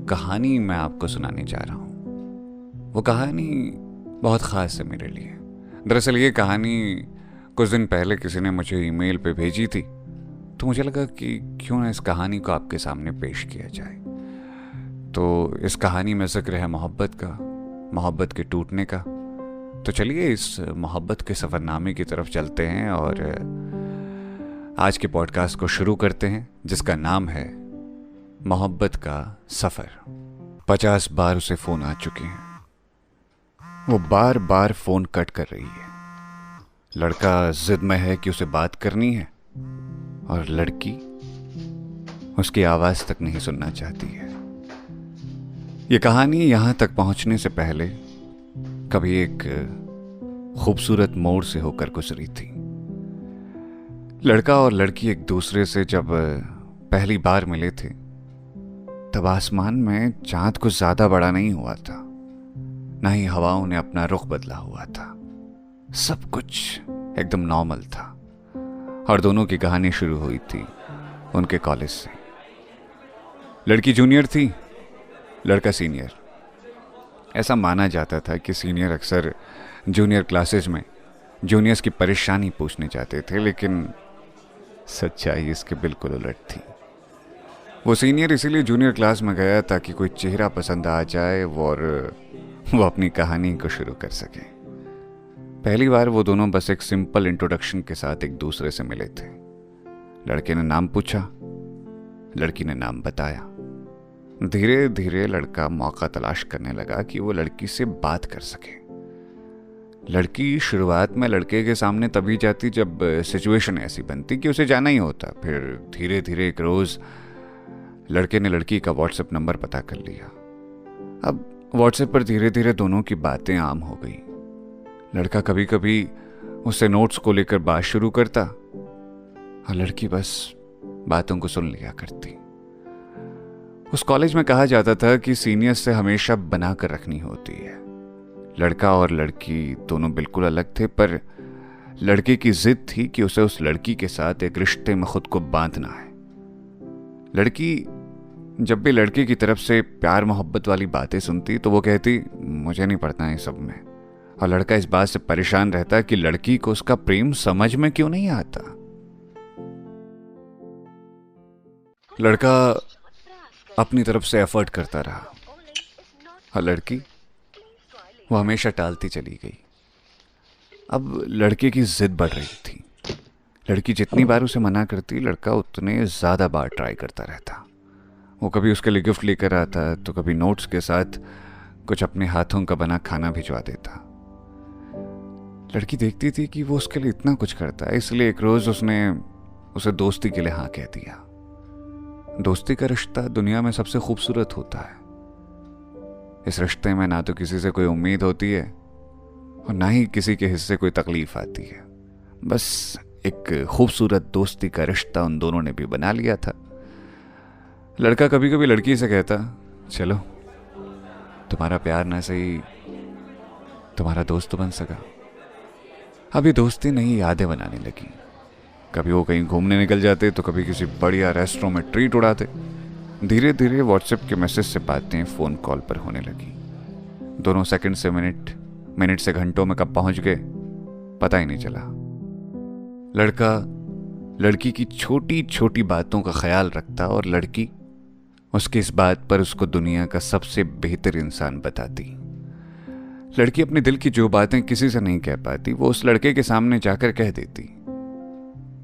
कहानी मैं आपको सुनाने जा रहा हूँ। वो कहानी बहुत ख़ास है मेरे लिए। दरअसल ये कहानी कुछ दिन पहले किसी ने मुझे ईमेल पे भेजी थी, तो मुझे लगा कि क्यों ना इस कहानी को आपके सामने पेश किया जाए। तो इस कहानी में जिक्र है मोहब्बत का, मोहब्बत के टूटने का। तो चलिए इस मोहब्बत के सफ़रनामे की तरफ चलते हैं और आज के पॉडकास्ट को शुरू करते हैं, जिसका नाम है मोहब्बत का सफ़र। 50 बार उसे फ़ोन आ चुके हैं। वो बार बार फ़ोन कट कर रही है। लड़का जिद में है कि उसे बात करनी है और लड़की उसकी आवाज़ तक नहीं सुनना चाहती है। ये कहानी यहाँ तक पहुँचने से पहले कभी एक खूबसूरत मोड़ से होकर गुजरी थी। लड़का और लड़की एक दूसरे से जब पहली बार मिले थे, तब आसमान में चांद कुछ ज्यादा बड़ा नहीं हुआ था, ना ही हवाओं ने अपना रुख बदला हुआ था। सब कुछ एकदम नॉर्मल था और दोनों की कहानी शुरू हुई थी उनके कॉलेज से। लड़की जूनियर थी, लड़का सीनियर। ऐसा माना जाता था कि सीनियर अक्सर जूनियर क्लासेस में जूनियर्स की परेशानी पूछने जाते थे, लेकिन सच्चाई इसके बिल्कुल उलट थी। वो सीनियर इसीलिए जूनियर क्लास में गया ताकि कोई चेहरा पसंद आ जाए और वो अपनी कहानी को शुरू कर सके। पहली बार वो दोनों बस एक सिंपल इंट्रोडक्शन के साथ एक दूसरे से मिले थे। लड़के ने नाम पूछा, लड़की ने नाम बताया। धीरे धीरे लड़का मौका तलाश करने लगा कि वो लड़की से बात कर सके। लड़की शुरुआत में लड़के के सामने तभी जाती जब सिचुएशन ऐसी बनती कि उसे जाना ही होता। फिर धीरे धीरे एक रोज लड़के ने लड़की का व्हाट्सएप नंबर पता कर लिया। अब व्हाट्सएप पर धीरे धीरे दोनों की बातें आम हो गई। लड़का कभी कभी उससे नोट्स को लेकर बात शुरू करता और लड़की बस बातों को सुन लिया करती। उस कॉलेज में कहा जाता था कि सीनियर से हमेशा बना कर रखनी होती है। लड़का और लड़की दोनों बिल्कुल अलग थे, पर लड़के की जिद थी कि उसे उस लड़की के साथ एक रिश्ते में खुद को बांधना है। लड़की जब भी लड़के की तरफ से प्यार मोहब्बत वाली बातें सुनती तो वो कहती, मुझे नहीं पड़ता है सब में। और लड़का इस बात से परेशान रहता कि लड़की को उसका प्रेम समझ में क्यों नहीं आता। लड़का अपनी तरफ से एफर्ट करता रहा और लड़की वो हमेशा टालती चली गई। अब लड़के की जिद बढ़ रही थी। लड़की जितनी बार उसे मना करती, लड़का उतने ज्यादा बार ट्राई करता रहता। वो कभी उसके लिए गिफ्ट लेकर आता तो कभी नोट्स के साथ कुछ अपने हाथों का बना खाना भिजवा देता। लड़की देखती थी कि वो उसके लिए इतना कुछ करता है, इसलिए एक रोज उसने उसे दोस्ती के लिए हाँ कह दिया। दोस्ती का रिश्ता दुनिया में सबसे खूबसूरत होता है। इस रिश्ते में ना तो किसी से कोई उम्मीद होती है और ना ही किसी के हिस्से कोई तकलीफ आती है। बस एक खूबसूरत दोस्ती का रिश्ता उन दोनों ने भी बना लिया था। लड़का कभी कभी लड़की से कहता, चलो तुम्हारा प्यार ना सही, तुम्हारा दोस्त तो बन सका। अभी दोस्ती नहीं, यादें बनाने लगी। कभी वो कहीं घूमने निकल जाते तो कभी किसी बढ़िया रेस्टोरेंट में ट्रीट उड़ाते। धीरे धीरे व्हाट्सएप के मैसेज से बातें फ़ोन कॉल पर होने लगी। दोनों सेकंड से मिनट, मिनट से घंटों में कब पहुंच गए पता ही नहीं चला। लड़का लड़की की छोटी छोटी बातों का ख्याल रखता और लड़की उसकी इस बात पर उसको दुनिया का सबसे बेहतर इंसान बताती। लड़की अपने दिल की जो बातें किसी से नहीं कह पाती, वो उस लड़के के सामने जाकर कह देती।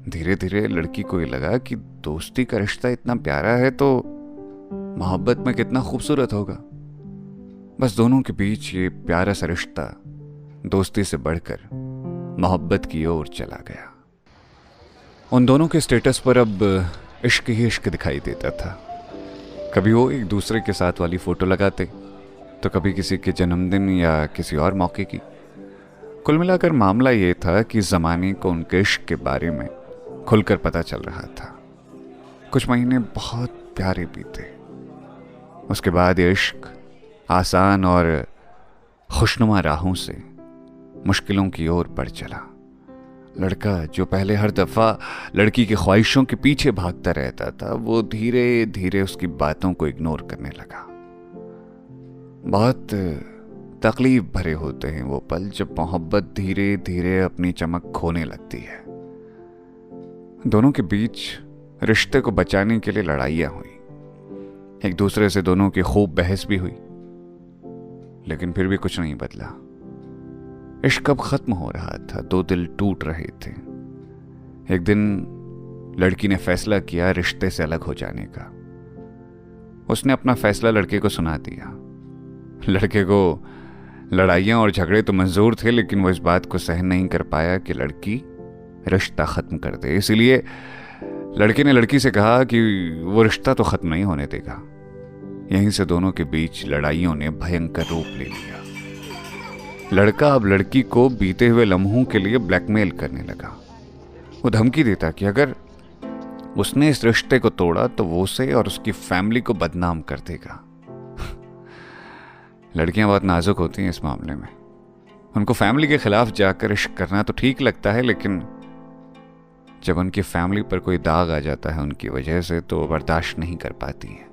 धीरे धीरे लड़की को ये लगा कि दोस्ती का रिश्ता इतना प्यारा है तो मोहब्बत में कितना खूबसूरत होगा। बस दोनों के बीच ये प्यारा सा रिश्ता दोस्ती से बढ़कर मोहब्बत की ओर चला गया। उन दोनों के स्टेटस पर अब इश्क ही इश्क दिखाई देता था। कभी वो एक दूसरे के साथ वाली फोटो लगाते तो कभी किसी के जन्मदिन या किसी और मौके की। कुल मिलाकर मामला ये था कि ज़माने को उनके इश्क के बारे में खुलकर पता चल रहा था। कुछ महीने बहुत प्यारे बीते। उसके बाद ये इश्क आसान और खुशनुमा राहों से मुश्किलों की ओर बढ़ चला। लड़का जो पहले हर दफा लड़की की ख्वाहिशों के पीछे भागता रहता था, वो धीरे धीरे उसकी बातों को इग्नोर करने लगा। बहुत तकलीफ भरे होते हैं वो पल जब मोहब्बत धीरे धीरे अपनी चमक खोने लगती है। दोनों के बीच रिश्ते को बचाने के लिए लड़ाइयां हुई, एक दूसरे से दोनों की खूब बहस भी हुई, लेकिन फिर भी कुछ नहीं बदला। इश्क अब खत्म हो रहा था, दो दिल टूट रहे थे। एक दिन लड़की ने फैसला किया रिश्ते से अलग हो जाने का। उसने अपना फैसला लड़के को सुना दिया। लड़के को लड़ाइयाँ और झगड़े तो मंजूर थे, लेकिन वो इस बात को सहन नहीं कर पाया कि लड़की रिश्ता ख़त्म कर दे। इसलिए लड़के ने लड़की से कहा कि वो रिश्ता तो ख़त्म नहीं होने देगा। यहीं से दोनों के बीच लड़ाइयों ने भयंकर रूप ले लिया। लड़का अब लड़की को बीते हुए लम्हों के लिए ब्लैकमेल करने लगा। वो धमकी देता कि अगर उसने इस रिश्ते को तोड़ा तो वो उसे और उसकी फैमिली को बदनाम कर देगा। लड़कियां बहुत नाजुक होती हैं इस मामले में। उनको फैमिली के खिलाफ जाकर इश्क करना तो ठीक लगता है, लेकिन जब उनकी फैमिली पर कोई दाग आ जाता है उनकी वजह से, तो वो बर्दाश्त नहीं कर पाती हैं।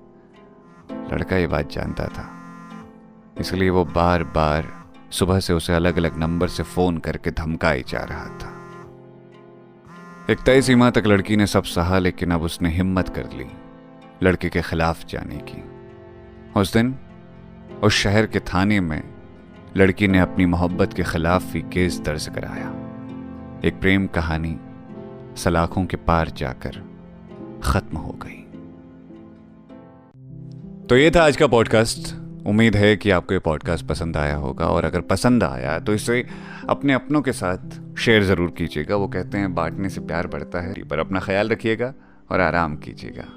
लड़का ये बात जानता था, इसलिए वो बार बार सुबह से उसे अलग अलग नंबर से फोन करके धमकाए जा रहा था। एक तय सीमा तक लड़की ने सब सहा, लेकिन अब उसने हिम्मत कर ली लड़के के खिलाफ जाने की। उस दिन उस शहर के थाने में लड़की ने अपनी मोहब्बत के खिलाफ ही केस दर्ज कराया। एक प्रेम कहानी सलाखों के पार जाकर खत्म हो गई। तो ये था आज का पॉडकास्ट। उम्मीद है कि आपको ये पॉडकास्ट पसंद आया होगा, और अगर पसंद आया तो इसे अपने अपनों के साथ शेयर ज़रूर कीजिएगा। वो कहते हैं बांटने से प्यार बढ़ता है। पर अपना ख्याल रखिएगा और आराम कीजिएगा।